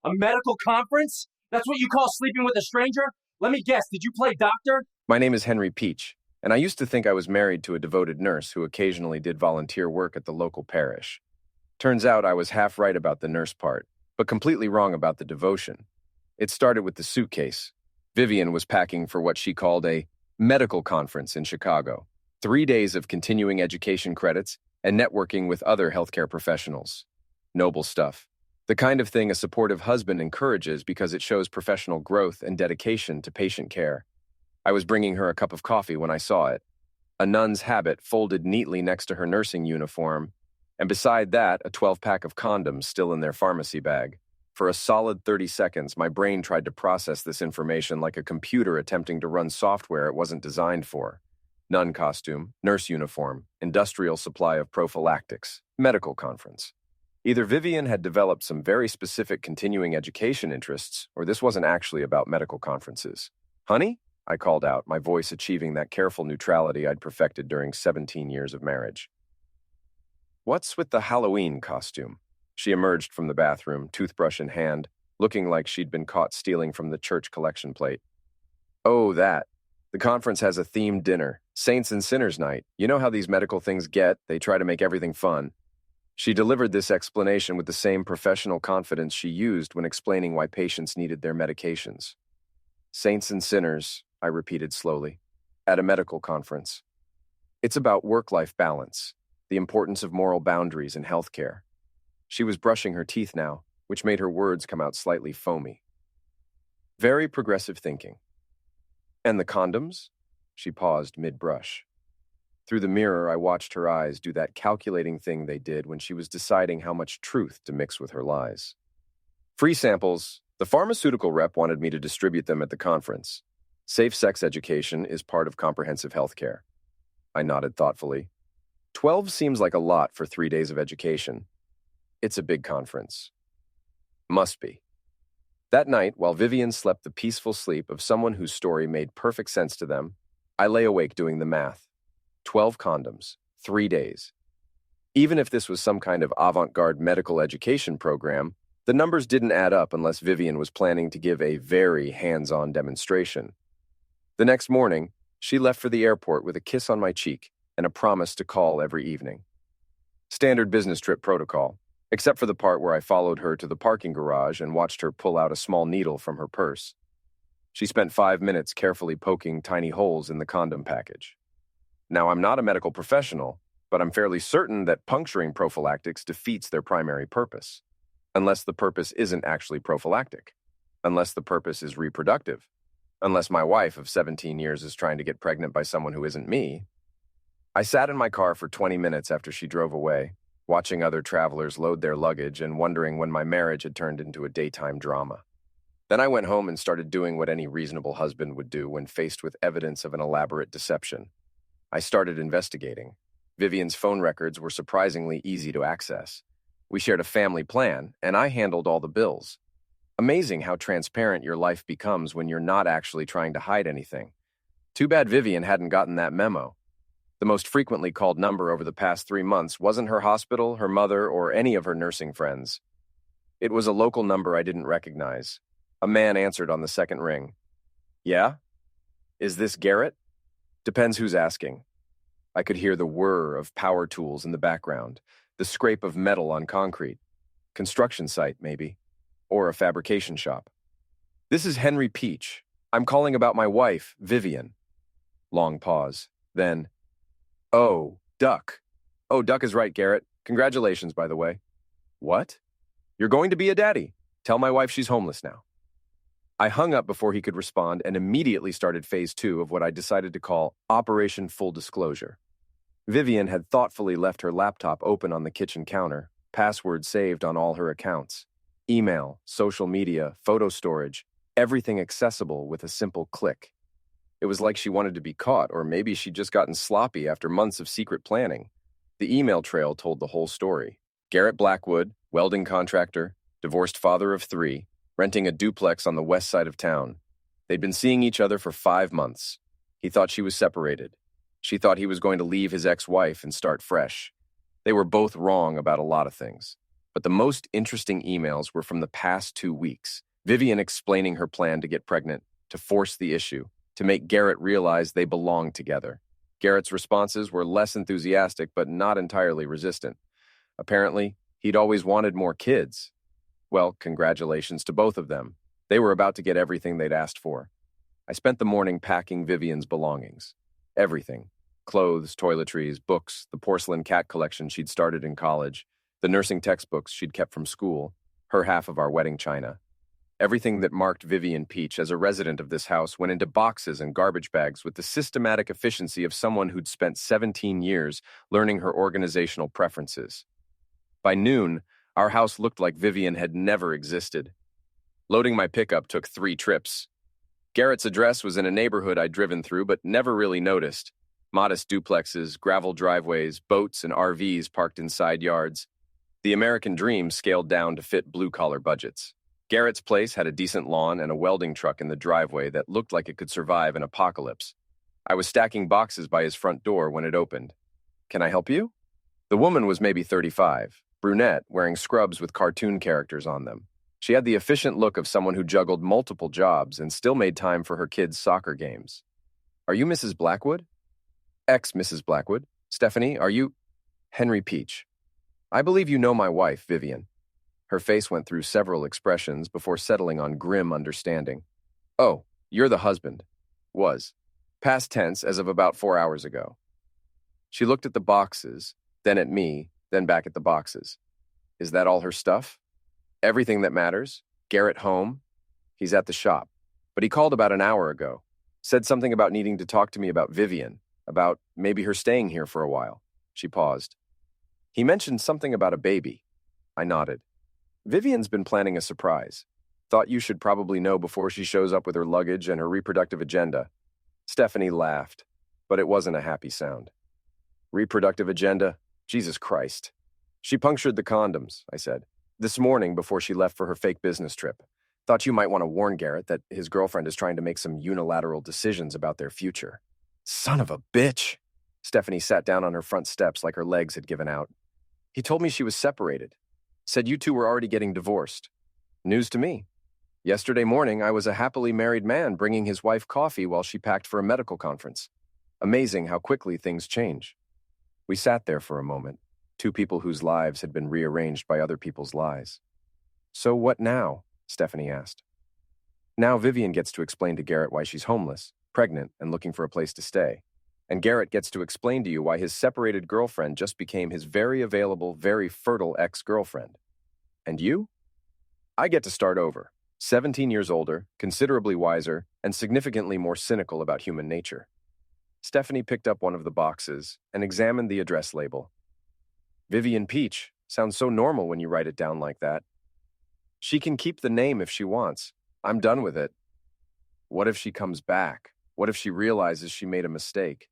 A medical conference? That's what you call sleeping with a stranger? Let me guess, did you play doctor? My name is Henry Peach, and I used to think I was married to a devoted nurse who occasionally did volunteer work at the local parish. Turns out I was half right about the nurse part, but completely wrong about the devotion. It started with the suitcase. Vivian was packing for what she called a medical conference in Chicago. 3 days of continuing education credits and networking with other healthcare professionals. Noble stuff. The kind of thing a supportive husband encourages because it shows professional growth and dedication to patient care. I was bringing her a cup of coffee when I saw it. A nun's habit folded neatly next to her nursing uniform, and beside that, a 12-pack of condoms still in their pharmacy bag. For a solid 30 seconds, my brain tried to process this information like a computer attempting to run software it wasn't designed for. Nun costume, nurse uniform, industrial supply of prophylactics, medical conference. Either Vivian had developed some very specific continuing education interests, or this wasn't actually about medical conferences. "Honey?" I called out, my voice achieving that careful neutrality I'd perfected during 17 years of marriage. "What's with the Halloween costume?" She emerged from the bathroom, toothbrush in hand, looking like she'd been caught stealing from the church collection plate. "Oh, that. The conference has a themed dinner, Saints and Sinners Night. You know how these medical things get, they try to make everything fun." She delivered this explanation with the same professional confidence she used when explaining why patients needed their medications. "Saints and sinners," I repeated slowly, "at a medical conference. It's about work-life balance, the importance of moral boundaries in healthcare." She was brushing her teeth now, which made her words come out slightly foamy. "Very progressive thinking." "And the condoms?" She paused mid-brush. Through the mirror, I watched her eyes do that calculating thing they did when she was deciding how much truth to mix with her lies. "Free samples. The pharmaceutical rep wanted me to distribute them at the conference. Safe sex education is part of comprehensive health care." I nodded thoughtfully. 12 seems like a lot for 3 days of education. It's a big conference. Must be. That night, while Vivian slept the peaceful sleep of someone whose story made perfect sense to them, I lay awake doing the math. 12 condoms, 3 days. Even if this was some kind of avant-garde medical education program, the numbers didn't add up unless Vivian was planning to give a very hands-on demonstration. The next morning, she left for the airport with a kiss on my cheek and a promise to call every evening. Standard business trip protocol, except for the part where I followed her to the parking garage and watched her pull out a small needle from her purse. She spent 5 minutes carefully poking tiny holes in the condom package. Now, I'm not a medical professional, but I'm fairly certain that puncturing prophylactics defeats their primary purpose. Unless the purpose isn't actually prophylactic. Unless the purpose is reproductive. Unless my wife of 17 years is trying to get pregnant by someone who isn't me. I sat in my car for 20 minutes after she drove away, watching other travelers load their luggage and wondering when my marriage had turned into a daytime drama. Then I went home and started doing what any reasonable husband would do when faced with evidence of an elaborate deception. I started investigating. Vivian's phone records were surprisingly easy to access. We shared a family plan, and I handled all the bills. Amazing how transparent your life becomes when you're not actually trying to hide anything. Too bad Vivian hadn't gotten that memo. The most frequently called number over the past 3 months wasn't her hospital, her mother, or any of her nursing friends. It was a local number I didn't recognize. A man answered on the second ring. "Yeah? Is this Garrett?" "Depends who's asking." I could hear the whir of power tools in the background, the scrape of metal on concrete. Construction site, maybe. Or a fabrication shop. "This is Henry Peach. I'm calling about my wife, Vivian." Long pause. Then, "Oh, Duck. Oh, Duck is right, Garrett. Congratulations, by the way." "What?" "You're going to be a daddy. Tell my wife she's homeless now." I hung up before he could respond and immediately started phase 2 of what I decided to call Operation Full Disclosure. Vivian had thoughtfully left her laptop open on the kitchen counter, password saved on all her accounts. Email, social media, photo storage, everything accessible with a simple click. It was like she wanted to be caught, or maybe she'd just gotten sloppy after months of secret planning. The email trail told the whole story. Garrett Blackwood, welding contractor, divorced father of 3, renting a duplex on the west side of town. They'd been seeing each other for 5 months. He thought she was separated. She thought he was going to leave his ex-wife and start fresh. They were both wrong about a lot of things. But the most interesting emails were from the past 2 weeks. Vivian explaining her plan to get pregnant, to force the issue, to make Garrett realize they belonged together. Garrett's responses were less enthusiastic, but not entirely resistant. Apparently, he'd always wanted more kids. Well, congratulations to both of them. They were about to get everything they'd asked for. I spent the morning packing Vivian's belongings. Everything. Clothes, toiletries, books, the porcelain cat collection she'd started in college, the nursing textbooks she'd kept from school, her half of our wedding china. Everything that marked Vivian Peach as a resident of this house went into boxes and garbage bags with the systematic efficiency of someone who'd spent 17 years learning her organizational preferences. By noon, our house looked like Vivian had never existed. Loading my pickup took 3 trips. Garrett's address was in a neighborhood I'd driven through but never really noticed. Modest duplexes, gravel driveways, boats, and RVs parked in side yards. The American dream scaled down to fit blue-collar budgets. Garrett's place had a decent lawn and a welding truck in the driveway that looked like it could survive an apocalypse. I was stacking boxes by his front door when it opened. "Can I help you?" The woman was maybe 35, brunette, wearing scrubs with cartoon characters on them. She had the efficient look of someone who juggled multiple jobs and still made time for her kids' soccer games. "Are you Mrs. Blackwood?" "Ex-Mrs. Blackwood. Stephanie, are you—" "Henry Peach. I believe you know my wife, Vivian." Her face went through several expressions before settling on grim understanding. "Oh, you're the husband." Was. Past tense as of about 4 hours ago. She looked at the boxes, then at me, then back at the boxes. "Is that all her stuff?" "Everything that matters. Garrett home?" "He's at the shop. But he called about an hour ago. Said something about needing to talk to me about Vivian, about maybe her staying here for a while." She paused. "He mentioned something about a baby." I nodded. "Vivian's been planning a surprise. Thought you should probably know before she shows up with her luggage and her reproductive agenda." Stephanie laughed, but it wasn't a happy sound. "Reproductive agenda? Jesus Christ." "She punctured the condoms," I said, "this morning before she left for her fake business trip. Thought you might want to warn Garrett that his girlfriend is trying to make some unilateral decisions about their future." "Son of a bitch!" Stephanie sat down on her front steps like her legs had given out. "He told me she was separated. Said you two were already getting divorced. News to me. Yesterday morning, I was a happily married man bringing his wife coffee while she packed for a medical conference. Amazing how quickly things change." We sat there for a moment, 2 people whose lives had been rearranged by other people's lies. "So what now?" Stephanie asked. "Now Vivian gets to explain to Garrett why she's homeless, pregnant, and looking for a place to stay. And Garrett gets to explain to you why his separated girlfriend just became his very available, very fertile ex-girlfriend. And you? I get to start over, 17 years older, considerably wiser, and significantly more cynical about human nature." Stephanie picked up one of the boxes and examined the address label. "Vivian Peach. Sounds so normal when you write it down like that." "She can keep the name if she wants. I'm done with it." "What if she comes back? What if she realizes she made a mistake?"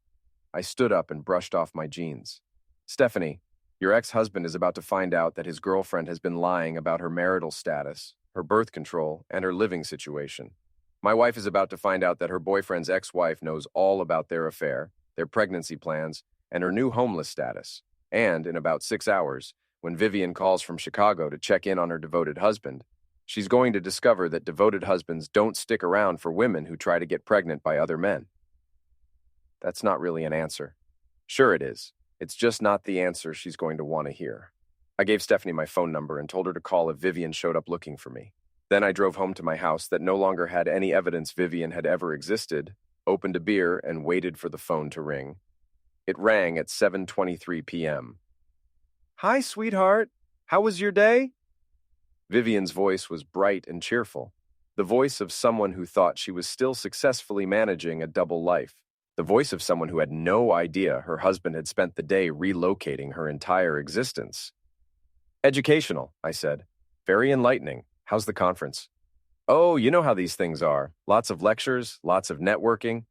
I stood up and brushed off my jeans. "Stephanie, your ex-husband is about to find out that his girlfriend has been lying about her marital status, her birth control, and her living situation. My wife is about to find out that her boyfriend's ex-wife knows all about their affair, their pregnancy plans, and her new homeless status. And in about 6 hours, when Vivian calls from Chicago to check in on her devoted husband, she's going to discover that devoted husbands don't stick around for women who try to get pregnant by other men." That's not really an answer. Sure it is. It's just not the answer she's going to want to hear. I gave Stephanie my phone number and told her to call if Vivian showed up looking for me. Then I drove home to my house that no longer had any evidence Vivian had ever existed, opened a beer, and waited for the phone to ring. It rang at 7:23 p.m. "Hi, sweetheart. How was your day?" Vivian's voice was bright and cheerful, the voice of someone who thought she was still successfully managing a double life. The voice of someone who had no idea her husband had spent the day relocating her entire existence. "Educational," I said. "Very enlightening. How's the conference?" "Oh, you know how these things are. Lots of lectures, lots of networking.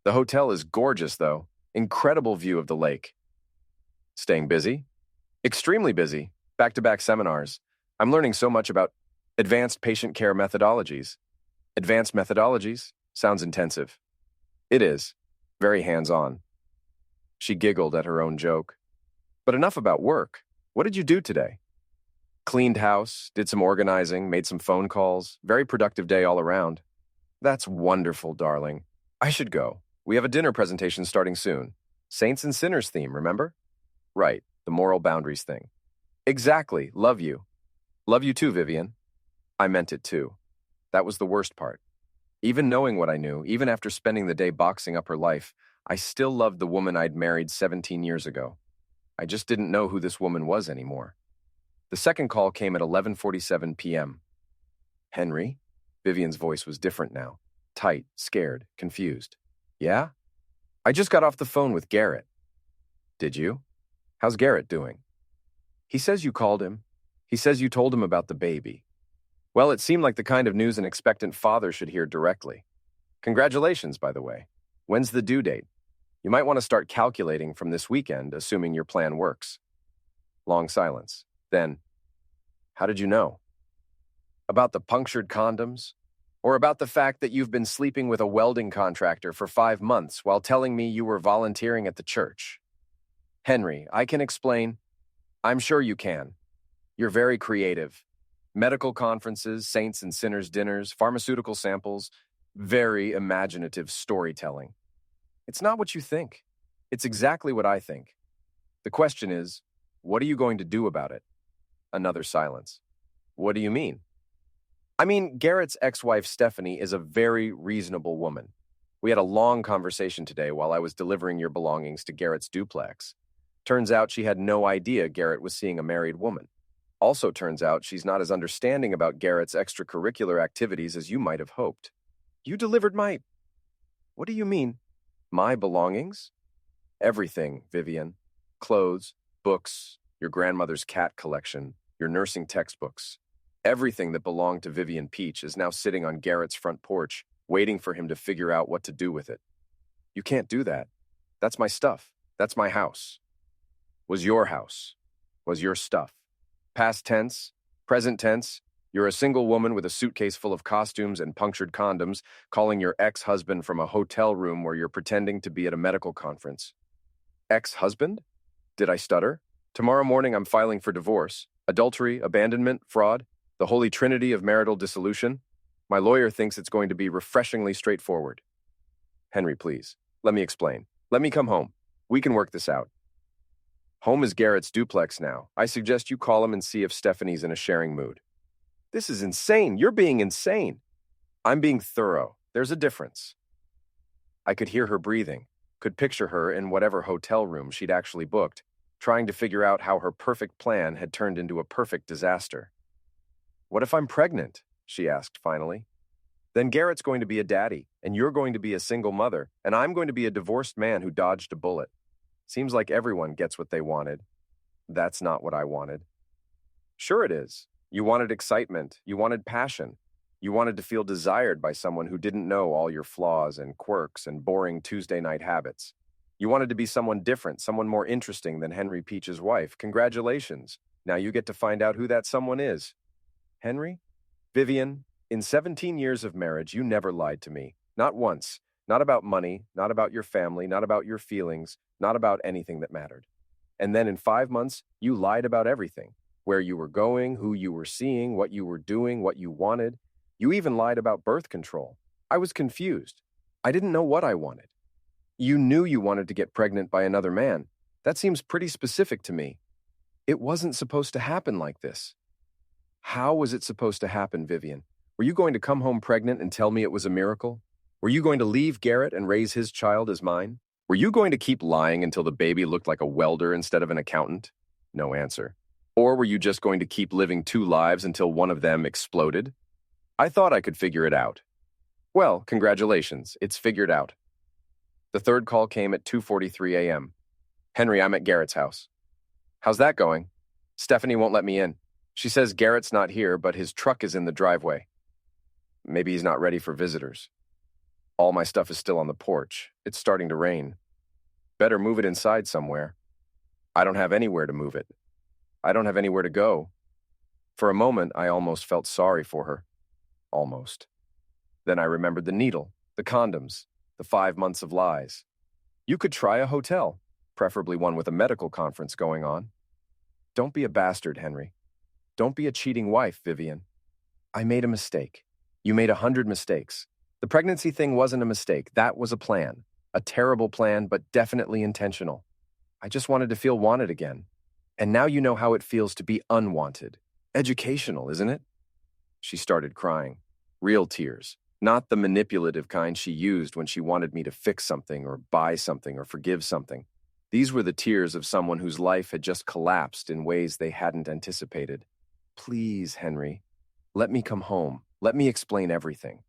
The hotel is gorgeous, though. Incredible view of the lake." "Staying busy?" "Extremely busy. Back-to-back seminars. I'm learning so much about advanced patient care methodologies." "Advanced methodologies? Sounds intensive." "It is. Very hands-on." She giggled at her own joke. "But enough about work. What did you do today?" Cleaned house, did some organizing, made some phone calls. Very productive day all around. That's wonderful, darling. I should go. We have a dinner presentation starting soon. Saints and Sinners theme, remember? Right, the moral boundaries thing. Exactly, love you. Love you too, Vivian. I meant it too. That was the worst part. Even knowing what I knew, even after spending the day boxing up her life, I still loved the woman I'd married 17 years ago. I just didn't know who this woman was anymore. The second call came at 11:47 p.m. Henry? Vivian's voice was different now. Tight, scared, confused. Yeah? I just got off the phone with Garrett. Did you? How's Garrett doing? He says you called him. He says you told him about the baby. Well, it seemed like the kind of news an expectant father should hear directly. Congratulations, by the way. When's the due date? You might want to start calculating from this weekend, assuming your plan works. Long silence. Then, how did you know? About the punctured condoms? Or about the fact that you've been sleeping with a welding contractor for 5 months while telling me you were volunteering at the church? Henry, I can explain. I'm sure you can. You're very creative. Medical conferences, saints and sinners dinners, pharmaceutical samples, very imaginative storytelling. It's not what you think. It's exactly what I think. The question is, what are you going to do about it? Another silence. What do you mean? I mean, Garrett's ex-wife Stephanie is a very reasonable woman. We had a long conversation today while I was delivering your belongings to Garrett's duplex. Turns out she had no idea Garrett was seeing a married woman. Also turns out she's not as understanding about Garrett's extracurricular activities as you might have hoped. You delivered my... What do you mean? My belongings? Everything, Vivian. Clothes, books, your grandmother's cat collection, your nursing textbooks. Everything that belonged to Vivian Peach is now sitting on Garrett's front porch, waiting for him to figure out what to do with it. You can't do that. That's my stuff. That's my house. Was your house. Was your stuff. Past tense, present tense, you're a single woman with a suitcase full of costumes and punctured condoms, calling your ex-husband from a hotel room where you're pretending to be at a medical conference. Ex-husband? Did I stutter? Tomorrow morning I'm filing for divorce. Adultery, abandonment, fraud, the holy trinity of marital dissolution. My lawyer thinks it's going to be refreshingly straightforward. Henry, please, let me explain. Let me come home. We can work this out. Home is Garrett's duplex now. I suggest you call him and see if Stephanie's in a sharing mood. This is insane. You're being insane. I'm being thorough. There's a difference. I could hear her breathing, could picture her in whatever hotel room she'd actually booked, trying to figure out how her perfect plan had turned into a perfect disaster. What if I'm pregnant? She asked finally. Then Garrett's going to be a daddy, and you're going to be a single mother, and I'm going to be a divorced man who dodged a bullet. Seems like everyone gets what they wanted. That's not what I wanted. Sure it is. You wanted excitement. You wanted passion. You wanted to feel desired by someone who didn't know all your flaws and quirks and boring Tuesday night habits. You wanted to be someone different, someone more interesting than Henry Peach's wife. Congratulations. Now you get to find out who that someone is. Henry? Vivian, in 17 years of marriage, you never lied to me. Not once. Not about money, not about your family, not about your feelings, not about anything that mattered. And then in 5 months, you lied about everything. Where you were going, who you were seeing, what you were doing, what you wanted. You even lied about birth control. I was confused. I didn't know what I wanted. You knew you wanted to get pregnant by another man. That seems pretty specific to me. It wasn't supposed to happen like this. How was it supposed to happen, Vivian? Were you going to come home pregnant and tell me it was a miracle? Were you going to leave Garrett and raise his child as mine? Were you going to keep lying until the baby looked like a welder instead of an accountant? No answer. Or were you just going to keep living 2 lives until one of them exploded? I thought I could figure it out. Well, congratulations, it's figured out. The third call came at 2:43 a.m. Henry, I'm at Garrett's house. How's that going? Stephanie won't let me in. She says Garrett's not here, but his truck is in the driveway. Maybe he's not ready for visitors. All my stuff is still on the porch. It's starting to rain. Better move it inside somewhere. I don't have anywhere to move it. I don't have anywhere to go. For a moment, I almost felt sorry for her. Almost. Then I remembered the needle, the condoms, the 5 months of lies. You could try a hotel, preferably one with a medical conference going on. Don't be a bastard, Henry. Don't be a cheating wife, Vivian. I made a mistake. You made 100 mistakes. The pregnancy thing wasn't a mistake. That was a plan. A terrible plan, but definitely intentional. I just wanted to feel wanted again. And now you know how it feels to be unwanted. Educational, isn't it? She started crying. Real tears. Not the manipulative kind she used when she wanted me to fix something or buy something or forgive something. These were the tears of someone whose life had just collapsed in ways they hadn't anticipated. Please, Henry, let me come home. Let me explain everything.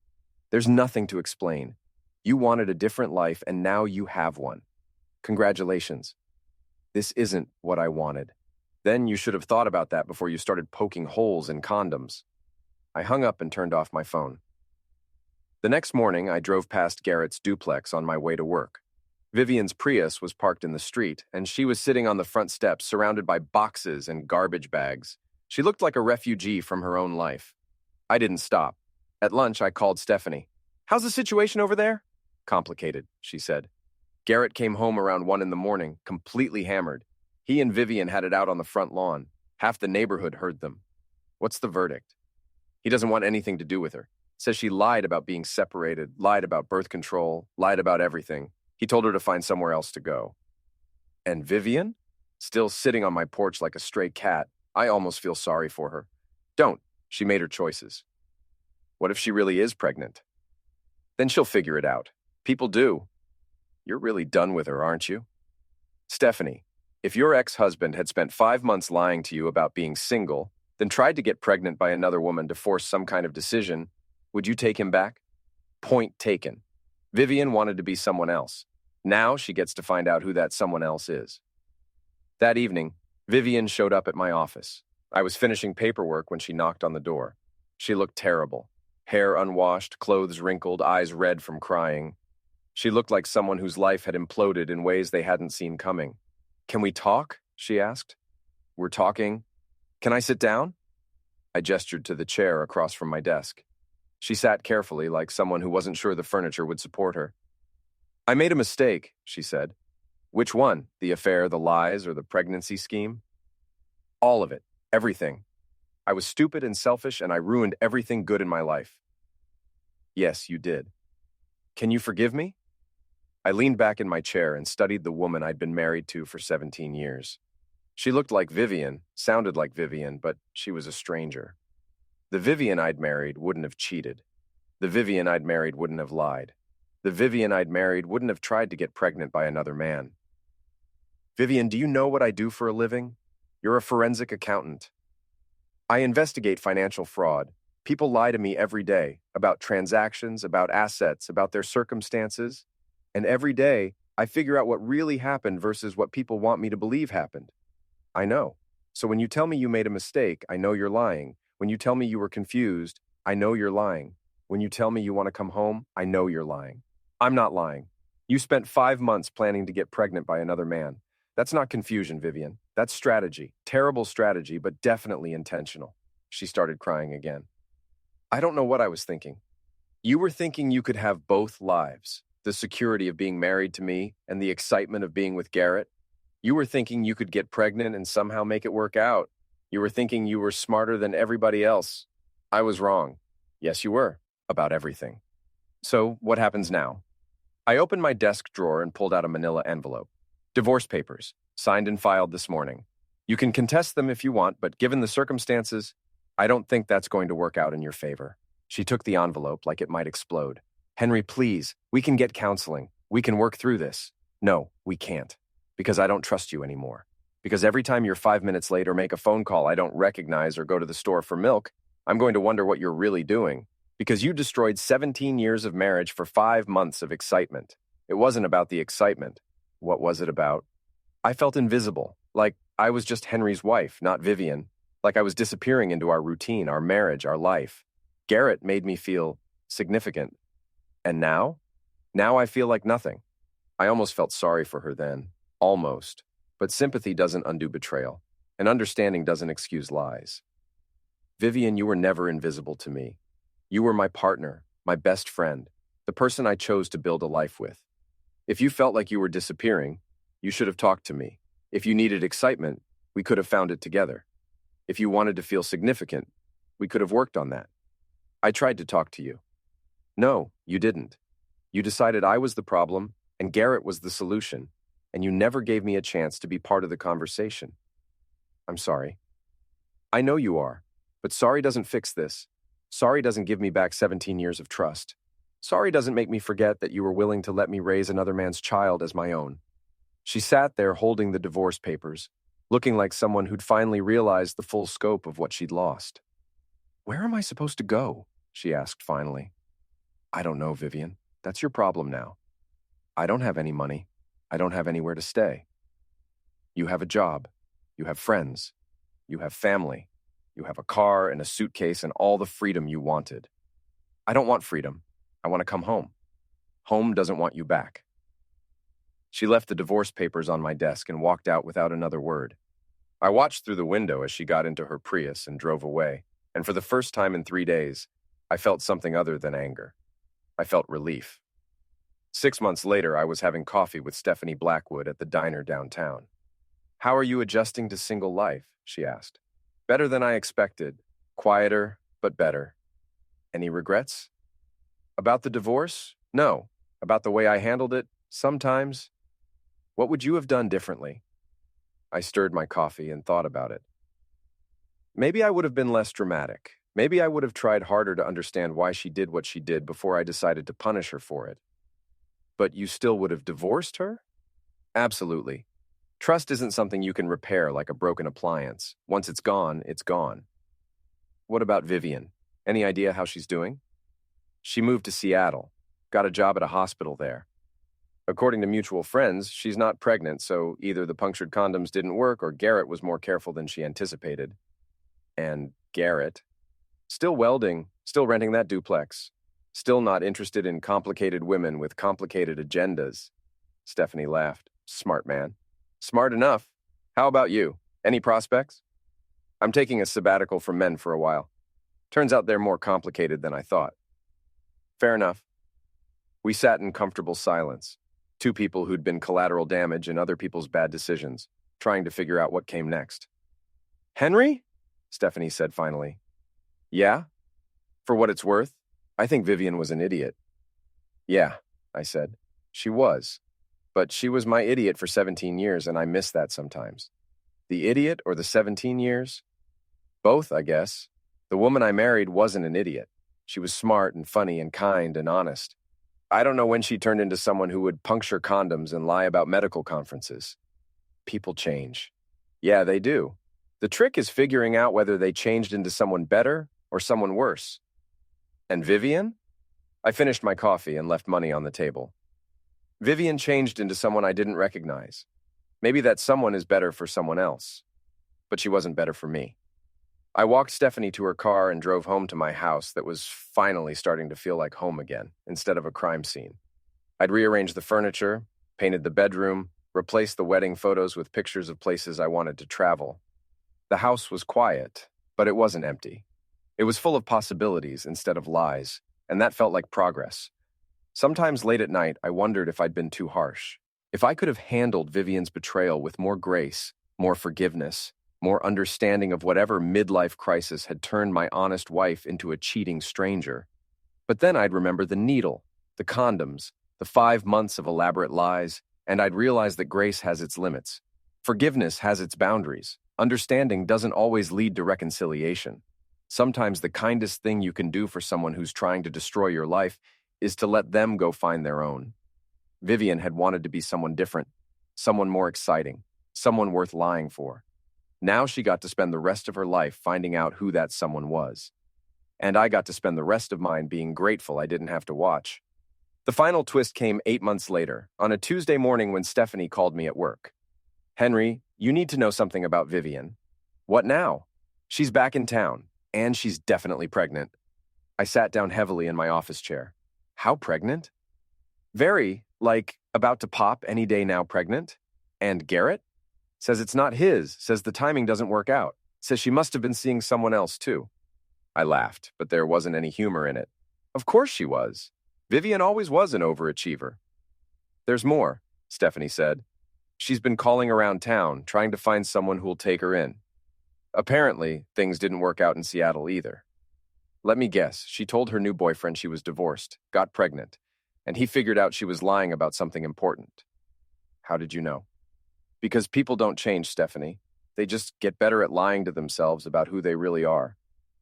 There's nothing to explain. You wanted a different life, and now you have one. Congratulations. This isn't what I wanted. Then you should have thought about that before you started poking holes in condoms. I hung up and turned off my phone. The next morning, I drove past Garrett's duplex on my way to work. Vivian's Prius was parked in the street, and she was sitting on the front steps surrounded by boxes and garbage bags. She looked like a refugee from her own life. I didn't stop. At lunch, I called Stephanie. "How's the situation over there?" "Complicated," she said. Garrett came home around 1 a.m, completely hammered. He and Vivian had it out on the front lawn. Half the neighborhood heard them. What's the verdict? He doesn't want anything to do with her. Says she lied about being separated, lied about birth control, lied about everything. He told her to find somewhere else to go. And Vivian? Still sitting on my porch like a stray cat. I almost feel sorry for her. Don't. She made her choices. What if she really is pregnant? Then she'll figure it out. People do. You're really done with her, aren't you? Stephanie, if your ex-husband had spent 5 months lying to you about being single, then tried to get pregnant by another woman to force some kind of decision, would you take him back? Point taken. Vivian wanted to be someone else. Now she gets to find out who that someone else is. That evening, Vivian showed up at my office. I was finishing paperwork when she knocked on the door. She looked terrible. Hair unwashed, clothes wrinkled, eyes red from crying. She looked like someone whose life had imploded in ways they hadn't seen coming. "Can we talk?" she asked. "We're talking. Can I sit down?" I gestured to the chair across from my desk. She sat carefully, like someone who wasn't sure the furniture would support her. "I made a mistake," she said. "Which one? The affair, the lies, or the pregnancy scheme?" "All of it. Everything. I was stupid and selfish, and I ruined everything good in my life." "Yes, you did. Can you forgive me?" I leaned back in my chair and studied the woman I'd been married to for 17 years. She looked like Vivian, sounded like Vivian, but she was a stranger. The Vivian I'd married wouldn't have cheated. The Vivian I'd married wouldn't have lied. The Vivian I'd married wouldn't have tried to get pregnant by another man. "Vivian, do you know what I do for a living? You're a forensic accountant. I investigate financial fraud. People lie to me every day about transactions, about assets, about their circumstances. And every day, I figure out what really happened versus what people want me to believe happened. I know. So when you tell me you made a mistake, I know you're lying. When you tell me you were confused, I know you're lying. When you tell me you want to come home, I know you're lying. I'm not lying. You spent 5 months planning to get pregnant by another man. That's not confusion, Vivian. That's strategy. Terrible strategy, but definitely intentional." She started crying again. "I don't know what I was thinking. You were thinking you could have both lives, the security of being married to me and the excitement of being with Garrett. You were thinking you could get pregnant and somehow make it work out. You were thinking you were smarter than everybody else. I was wrong. Yes, you were, about everything. So what happens now?" I opened my desk drawer and pulled out a manila envelope. "Divorce papers, signed and filed this morning. You can contest them if you want, but given the circumstances, I don't think that's going to work out in your favor." She took the envelope like it might explode. "Henry, please, we can get counseling. We can work through this." "No, we can't. Because I don't trust you anymore. Because every time you're 5 minutes late or make a phone call I don't recognize or go to the store for milk, I'm going to wonder what you're really doing. Because you destroyed 17 years of marriage for 5 months of excitement. It wasn't about the excitement. What was it about? I felt invisible, like I was just Henry's wife, not Vivian. Like I was disappearing into our routine, our marriage, our life. Garrett made me feel significant. And now? Now I feel like nothing. I almost felt sorry for her then. Almost. But sympathy doesn't undo betrayal, and understanding doesn't excuse lies. Vivian, you were never invisible to me. You were my partner, my best friend, the person I chose to build a life with. If you felt like you were disappearing, you should have talked to me. If you needed excitement, we could have found it together. If you wanted to feel significant, we could have worked on that. I tried to talk to you. No, you didn't. You decided I was the problem and Garrett was the solution, and you never gave me a chance to be part of the conversation. I'm sorry. I know you are, but sorry doesn't fix this. Sorry doesn't give me back 17 years of trust. Sorry doesn't make me forget that you were willing to let me raise another man's child as my own. She sat there holding the divorce papers, looking like someone who'd finally realized the full scope of what she'd lost. Where am I supposed to go? She asked finally. I don't know, Vivian. That's your problem now. I don't have any money. I don't have anywhere to stay. You have a job. You have friends. You have family. You have a car and a suitcase and all the freedom you wanted. I don't want freedom. I want to come home. Home doesn't want you back. She left the divorce papers on my desk and walked out without another word. I watched through the window as she got into her Prius and drove away, and for the first time in 3 days, I felt something other than anger. I felt relief. 6 months later, I was having coffee with Stephanie Blackwood at the diner downtown. How are you adjusting to single life? She asked. Better than I expected. Quieter, but better. Any regrets? About the divorce? No. About the way I handled it? Sometimes. What would you have done differently? I stirred my coffee and thought about it. Maybe I would have been less dramatic. Maybe I would have tried harder to understand why she did what she did before I decided to punish her for it. But you still would have divorced her? Absolutely. Trust isn't something you can repair like a broken appliance. Once it's gone, it's gone. What about Vivian? Any idea how she's doing? She moved to Seattle, got a job at a hospital there. According to mutual friends, she's not pregnant, so either the punctured condoms didn't work or Garrett was more careful than she anticipated. And Garrett? Still welding, still renting that duplex. Still not interested in complicated women with complicated agendas. Stephanie laughed. Smart man. Smart enough. How about you? Any prospects? I'm taking a sabbatical from men for a while. Turns out they're more complicated than I thought. Fair enough. We sat in comfortable silence. Two people who'd been collateral damage in other people's bad decisions, trying to figure out what came next. Henry? Stephanie said finally. Yeah? For what it's worth, I think Vivian was an idiot. Yeah, I said. She was. But she was my idiot for 17 years, and I miss that sometimes. The idiot or the 17 years? Both, I guess. The woman I married wasn't an idiot. She was smart and funny and kind and honest. I don't know when she turned into someone who would puncture condoms and lie about medical conferences. People change. Yeah, they do. The trick is figuring out whether they changed into someone better or someone worse. And Vivian? I finished my coffee and left money on the table. Vivian changed into someone I didn't recognize. Maybe that someone is better for someone else. But she wasn't better for me. I walked Stephanie to her car and drove home to my house that was finally starting to feel like home again, instead of a crime scene. I'd rearranged the furniture, painted the bedroom, replaced the wedding photos with pictures of places I wanted to travel. The house was quiet, but it wasn't empty. It was full of possibilities instead of lies, and that felt like progress. Sometimes late at night, I wondered if I'd been too harsh. If I could have handled Vivian's betrayal with more grace, more forgiveness, more understanding of whatever midlife crisis had turned my honest wife into a cheating stranger. But then I'd remember the needle, the condoms, the 5 months of elaborate lies, and I'd realize that grace has its limits. Forgiveness has its boundaries. Understanding doesn't always lead to reconciliation. Sometimes the kindest thing you can do for someone who's trying to destroy your life is to let them go find their own. Vivian had wanted to be someone different, someone more exciting, someone worth lying for. Now she got to spend the rest of her life finding out who that someone was. And I got to spend the rest of mine being grateful I didn't have to watch. The final twist came 8 months later, on a Tuesday morning when Stephanie called me at work. Henry, you need to know something about Vivian. What now? She's back in town, and she's definitely pregnant. I sat down heavily in my office chair. How pregnant? Very, like, about to pop any day now pregnant. And Garrett? Says it's not his, says the timing doesn't work out, says she must have been seeing someone else too. I laughed, but there wasn't any humor in it. Of course she was. Vivian always was an overachiever. There's more, Stephanie said. She's been calling around town, trying to find someone who'll take her in. Apparently, things didn't work out in Seattle either. Let me guess, she told her new boyfriend she was divorced, got pregnant, and he figured out she was lying about something important. How did you know? Because people don't change, Stephanie. They just get better at lying to themselves about who they really are.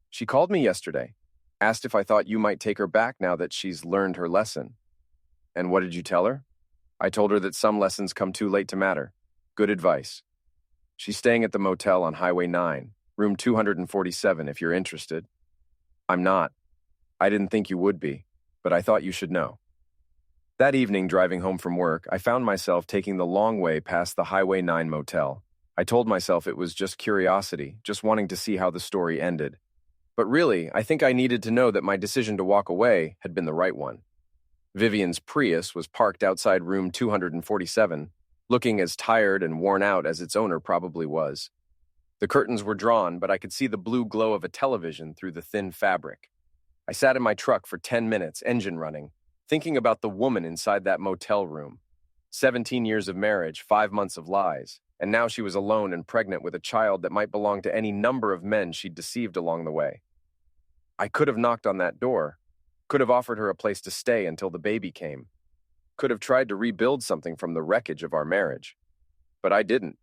She called me yesterday, asked if I thought you might take her back now that she's learned her lesson. And what did you tell her? I told her that some lessons come too late to matter. Good advice. She's staying at the motel on Highway 9, room 247 if you're interested. I'm not. I didn't think you would be, but I thought you should know. That evening, driving home from work, I found myself taking the long way past the Highway 9 motel. I told myself it was just curiosity, just wanting to see how the story ended. But really, I think I needed to know that my decision to walk away had been the right one. Vivian's Prius was parked outside room 247, looking as tired and worn out as its owner probably was. The curtains were drawn, but I could see the blue glow of a television through the thin fabric. I sat in my truck for 10 minutes, engine running, thinking about the woman inside that motel room. 17 years of marriage, 5 months of lies, and now she was alone and pregnant with a child that might belong to any number of men she'd deceived along the way. I could have knocked on that door, could have offered her a place to stay until the baby came, could have tried to rebuild something from the wreckage of our marriage. But I didn't.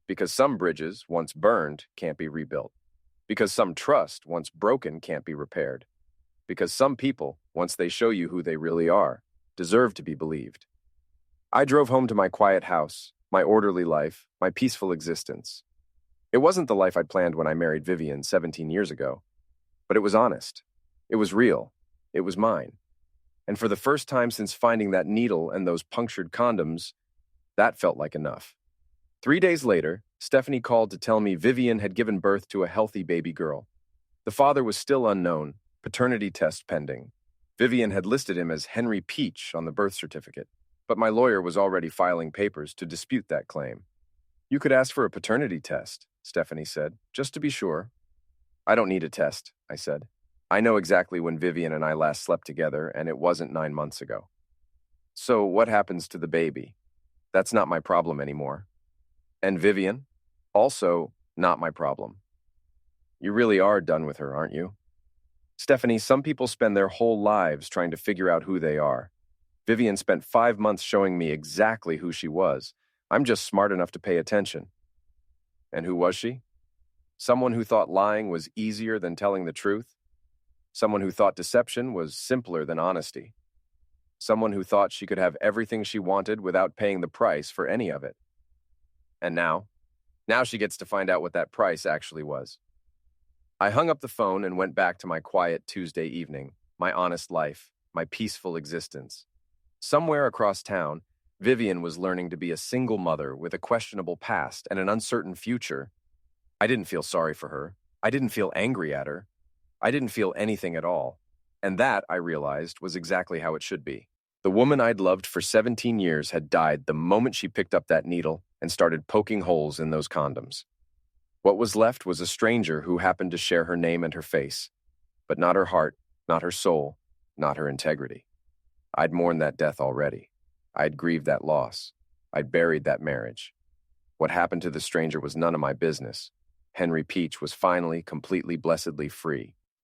Because some bridges, once burned, can't be rebuilt. Because some trust, once broken, can't be repaired. Because some people, once they show you who they really are, deserve to be believed. I drove home to my quiet house, my orderly life, my peaceful existence. It wasn't the life I'd planned when I married Vivian 17 years ago, but it was honest. It was real. It was mine. And for the first time since finding that needle and those punctured condoms, that felt like enough. 3 days later, Stephanie called to tell me Vivian had given birth to a healthy baby girl. The father was still unknown, paternity test pending. Vivian had listed him as Henry Peach on the birth certificate, but my lawyer was already filing papers to dispute that claim. You could ask for a paternity test, Stephanie said, just to be sure. I don't need a test, I said. I know exactly when Vivian and I last slept together, and it wasn't 9 months ago. So what happens to the baby? That's not my problem anymore. And Vivian? Also, not my problem. You really are done with her, aren't you? Stephanie, some people spend their whole lives trying to figure out who they are. Vivian spent 5 months showing me exactly who she was. I'm just smart enough to pay attention. And who was she? Someone who thought lying was easier than telling the truth? Someone who thought deception was simpler than honesty? Someone who thought she could have everything she wanted without paying the price for any of it? And now she gets to find out what that price actually was. I hung up the phone and went back to my quiet Tuesday evening, my honest life, my peaceful existence. Somewhere across town, Vivian was learning to be a single mother with a questionable past and an uncertain future. I didn't feel sorry for her. I didn't feel angry at her. I didn't feel anything at all. And that, I realized, was exactly how it should be. The woman I'd loved for 17 years had died the moment she picked up that needle and started poking holes in those condoms. What was left was a stranger who happened to share her name and her face, but not her heart, not her soul, not her integrity. I'd mourned that death already. I'd grieved that loss. I'd buried that marriage. What happened to the stranger was none of my business. Henry Peach was finally, completely, blessedly free.